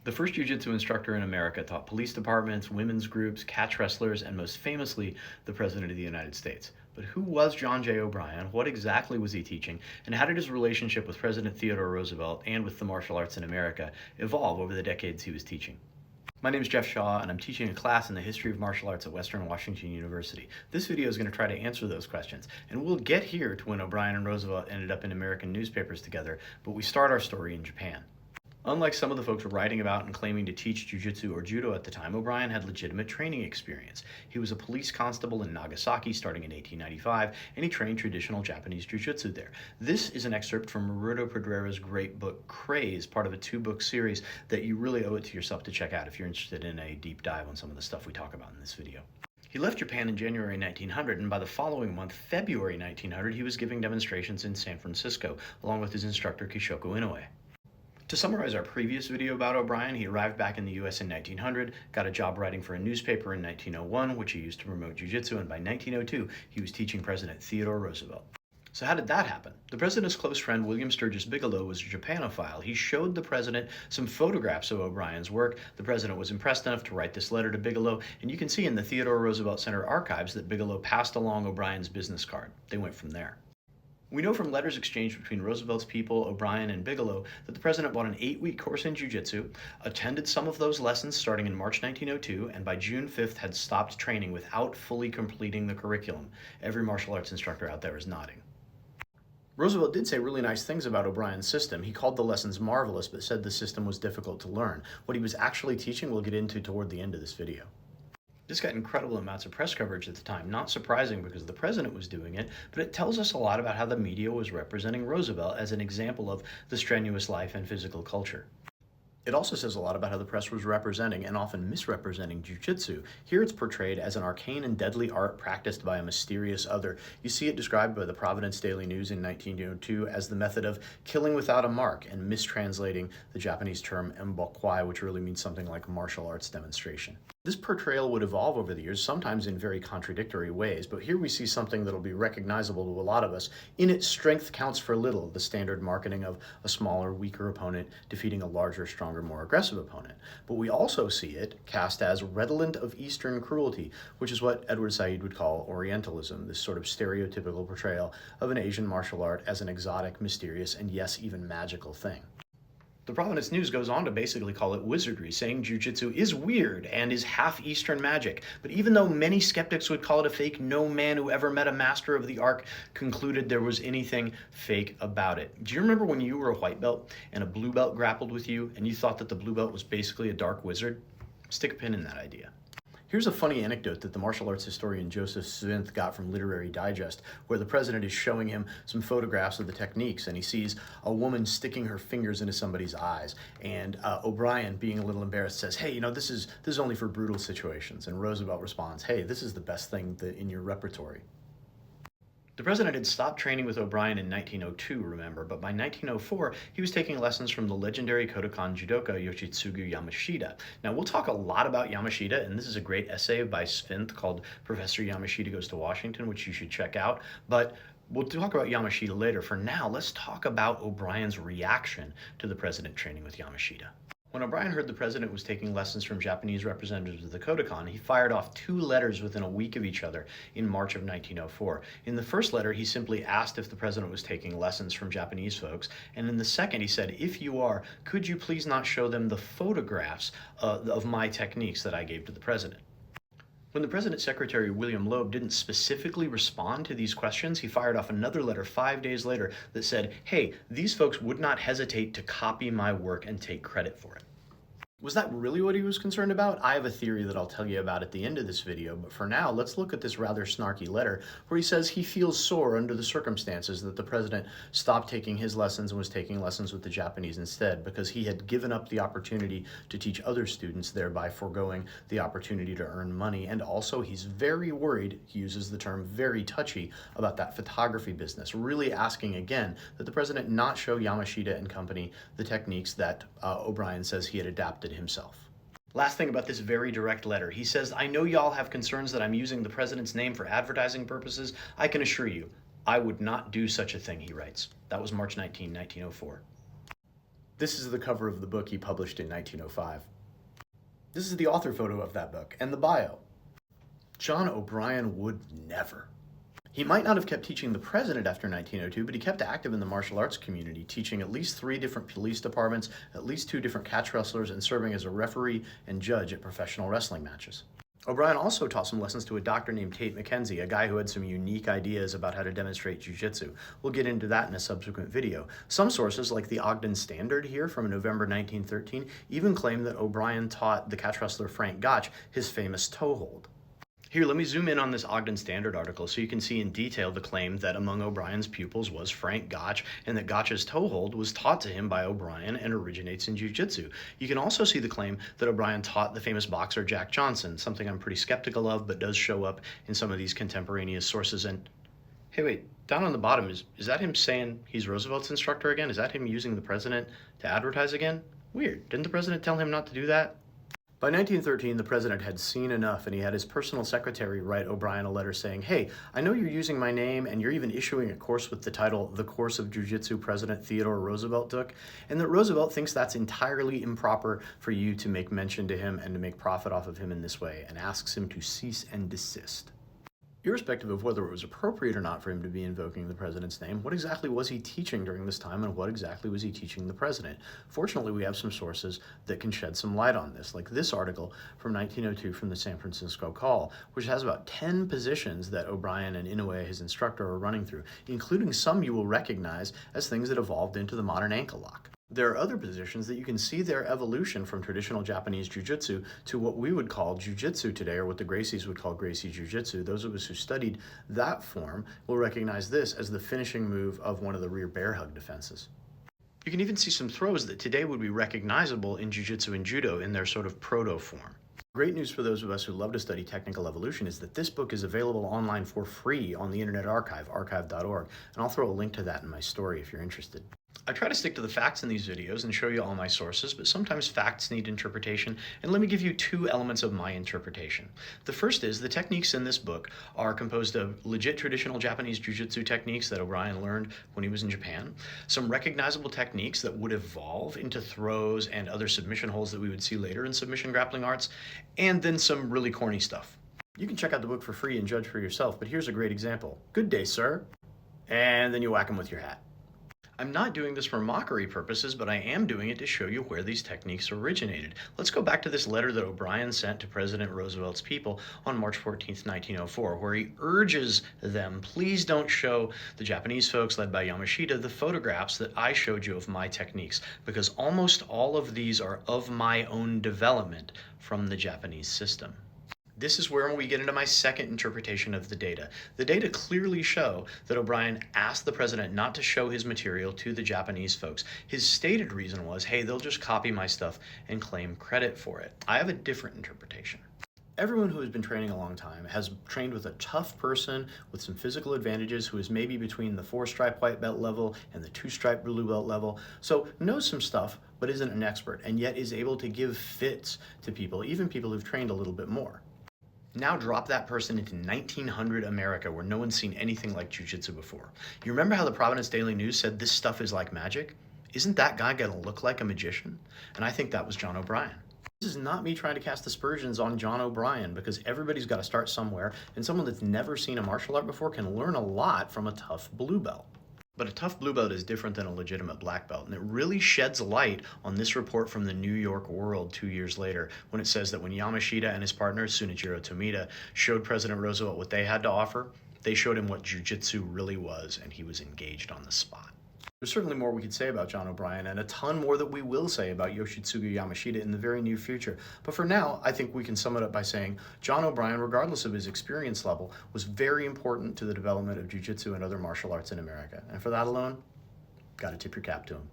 The first jiu-jitsu instructor in America taught police departments, women's groups, catch wrestlers, and most famously, the President of the United States. But who was John J. O'Brien? What exactly was he teaching? And how did his relationship with President Theodore Roosevelt and with the martial arts in America evolve over the decades he was teaching? My name is Jeff Shaw, and I'm teaching a class in the history of martial arts at Western Washington University. This video is going to try to answer those questions, and we'll get here to when O'Brien and Roosevelt ended up in American newspapers together, but we start our story in Japan. Unlike some of the folks writing about and claiming to teach jiu-jitsu or judo at the time, O'Brien had legitimate training experience. He was a police constable in Nagasaki starting in 1895, and he trained traditional Japanese jiu-jitsu there. This is an excerpt from Maruto Pedreira's great book, Craze, part of a two-book series that you really owe it to yourself to check out if you're interested in a deep dive on some of the stuff we talk about in this video. He left Japan in January 1900, and by the following month, February 1900, he was giving demonstrations in San Francisco, along with his instructor, Kishoko Inoue. To summarize our previous video about O'Brien, he arrived back in the US in 1900, got a job writing for a newspaper in 1901, which he used to promote jiu-jitsu, and by 1902, he was teaching President Theodore Roosevelt. So how did that happen? The president's close friend, William Sturgis Bigelow, was a Japanophile. He showed the president some photographs of O'Brien's work. The president was impressed enough to write this letter to Bigelow, and you can see in the Theodore Roosevelt Center archives that Bigelow passed along O'Brien's business card. They went from there. We know from letters exchanged between Roosevelt's people, O'Brien, and Bigelow that the president bought an 8-week course in jiu-jitsu, attended some of those lessons starting in March 1902, and by June 5th had stopped training without fully completing the curriculum. Every martial arts instructor out there is nodding. Roosevelt did say really nice things about O'Brien's system. He called the lessons marvelous, but said the system was difficult to learn. What he was actually teaching we'll get into toward the end of this video. This got incredible amounts of press coverage at the time, not surprising because the president was doing it, but it tells us a lot about how the media was representing Roosevelt as an example of the strenuous life and physical culture. It also says a lot about how the press was representing and often misrepresenting jiu-jitsu. Here it's portrayed as an arcane and deadly art practiced by a mysterious other. You see it described by the Providence Daily News in 1902 as the method of killing without a mark and mistranslating the Japanese term embokwai, which really means something like martial arts demonstration. This portrayal would evolve over the years, sometimes in very contradictory ways, but here we see something that'll be recognizable to a lot of us. In it, strength counts for little, the standard marketing of a smaller, weaker opponent defeating a larger, stronger, more aggressive opponent. But we also see it cast as redolent of Eastern cruelty, which is what Edward Said would call Orientalism, this sort of stereotypical portrayal of an Asian martial art as an exotic, mysterious, and yes, even magical thing. The Providence News goes on to basically call it wizardry, saying jiu-jitsu is weird and is half Eastern magic. But even though many skeptics would call it a fake, no man who ever met a master of the art concluded there was anything fake about it. Do you remember when you were a white belt and a blue belt grappled with you and you thought that the blue belt was basically a dark wizard? Stick a pin in that idea. Here's a funny anecdote that the martial arts historian Joseph Smith got from Literary Digest, where the president is showing him some photographs of the techniques, and he sees a woman sticking her fingers into somebody's eyes. And O'Brien, being a little embarrassed, says, "Hey, this is only for brutal situations." And Roosevelt responds, "Hey, this is the best thing in your repertory." The president had stopped training with O'Brien in 1902, remember, but by 1904, he was taking lessons from the legendary Kodokan judoka Yoshitsugu Yamashita. Now, we'll talk a lot about Yamashita, and this is a great essay by Svint called Professor Yamashita Goes to Washington, which you should check out, but we'll talk about Yamashita later. For now, let's talk about O'Brien's reaction to the president training with Yamashita. When O'Brien heard the president was taking lessons from Japanese representatives of the Kodokan, he fired off 2 letters within a week of each other in March of 1904. In the first letter, he simply asked if the president was taking lessons from Japanese folks, and in the second, he said, "If you are, could you please not show them the photographs of my techniques that I gave to the president?" When the President's Secretary William Loeb didn't specifically respond to these questions, he fired off another letter 5 days later that said, "Hey, these folks would not hesitate to copy my work and take credit for it." Was that really what he was concerned about? I have a theory that I'll tell you about at the end of this video, but for now, let's look at this rather snarky letter where he says he feels sore under the circumstances that the president stopped taking his lessons and was taking lessons with the Japanese instead because he had given up the opportunity to teach other students, thereby foregoing the opportunity to earn money. And also, he's very worried, he uses the term very touchy, about that photography business, really asking again that the president not show Yamashita and company the techniques that O'Brien says he had adapted himself. Last thing about this very direct letter, he says, "I know y'all have concerns that I'm using the president's name for advertising purposes. I can assure you, I would not do such a thing," he writes. That was March 19, 1904. This is the cover of the book he published in 1905. This is the author photo of that book and the bio. John O'Brien would never. He might not have kept teaching the president after 1902, but he kept active in the martial arts community, teaching at least 3 different police departments, at least 2 different catch wrestlers, and serving as a referee and judge at professional wrestling matches. O'Brien also taught some lessons to a doctor named Tate McKenzie, a guy who had some unique ideas about how to demonstrate jiu-jitsu. We'll get into that in a subsequent video. Some sources, like the Ogden Standard here from November 1913, even claim that O'Brien taught the catch wrestler Frank Gotch his famous toe hold. Here, let me zoom in on this Ogden Standard article so you can see in detail the claim that among O'Brien's pupils was Frank Gotch, and that Gotch's toe hold was taught to him by O'Brien and originates in jiu-jitsu. You can also see the claim that O'Brien taught the famous boxer Jack Johnson, something I'm pretty skeptical of, but does show up in some of these contemporaneous sources. And hey, wait, down on the bottom, is that him saying he's Roosevelt's instructor again? Is that him using the president to advertise again? Weird. Didn't the president tell him not to do that? By 1913, the president had seen enough, and he had his personal secretary write O'Brien a letter saying, "Hey, I know you're using my name, and you're even issuing a course with the title, The Course of Jiu-Jitsu President Theodore Roosevelt Took, and that Roosevelt thinks that's entirely improper for you to make mention to him and to make profit off of him in this way, and asks him to cease and desist." Irrespective of whether it was appropriate or not for him to be invoking the president's name, what exactly was he teaching during this time, and what exactly was he teaching the president? Fortunately, we have some sources that can shed some light on this, like this article from 1902 from the San Francisco Call, which has about 10 positions that O'Brien and Inoue, his instructor, are running through, including some you will recognize as things that evolved into the modern ankle lock. There are other positions that you can see their evolution from traditional Japanese jiu-jitsu to what we would call jiu-jitsu today, or what the Gracies would call Gracie jiu-jitsu. Those of us who studied that form will recognize this as the finishing move of one of the rear bear hug defenses. You can even see some throws that today would be recognizable in jiu-jitsu and judo in their sort of proto form. Great news for those of us who love to study technical evolution is that this book is available online for free on the Internet Archive, archive.org, and I'll throw a link to that in my story if you're interested. I try to stick to the facts in these videos and show you all my sources, but sometimes facts need interpretation, and let me give you 2 elements of my interpretation. The first is the techniques in this book are composed of legit traditional Japanese jiu-jitsu techniques that O'Brien learned when he was in Japan, some recognizable techniques that would evolve into throws and other submission holds that we would see later in submission grappling arts, and then some really corny stuff. You can check out the book for free and judge for yourself, but here's a great example. "Good day, sir." And then you whack him with your hat. I'm not doing this for mockery purposes, but I am doing it to show you where these techniques originated. Let's go back to this letter that O'Brien sent to President Roosevelt's people on March 14th, 1904, where he urges them, please don't show the Japanese folks led by Yamashita the photographs that I showed you of my techniques, because almost all of these are of my own development from the Japanese system. This is where we get into my second interpretation of the data. The data clearly show that O'Brien asked the president not to show his material to the Japanese folks. His stated reason was, hey, they'll just copy my stuff and claim credit for it. I have a different interpretation. Everyone who has been training a long time has trained with a tough person with some physical advantages who is maybe between the 4-stripe white belt level and the 2-stripe blue belt level, so knows some stuff but isn't an expert, and yet is able to give fits to people, even people who've trained a little bit more. Now drop that person into 1900 America, where no one's seen anything like jiu-jitsu before. You remember how the Providence Daily News said this stuff is like magic? Isn't that guy gonna look like a magician? And I think that was John O'Brien. This is not me trying to cast aspersions on John O'Brien, because everybody's got to start somewhere, and someone that's never seen a martial art before can learn a lot from a tough blue belt. But a tough blue belt is different than a legitimate black belt, and it really sheds light on this report from the New York World 2 years later, when it says that when Yamashita and his partner, Sunichiro Tomita, showed President Roosevelt what they had to offer, they showed him what jiu-jitsu really was, and he was engaged on the spot. There's certainly more we could say about John O'Brien, and a ton more that we will say about Yoshitsugu Yamashita in the very near future. But for now, I think we can sum it up by saying John O'Brien, regardless of his experience level, was very important to the development of jiu-jitsu and other martial arts in America. And for that alone, gotta tip your cap to him.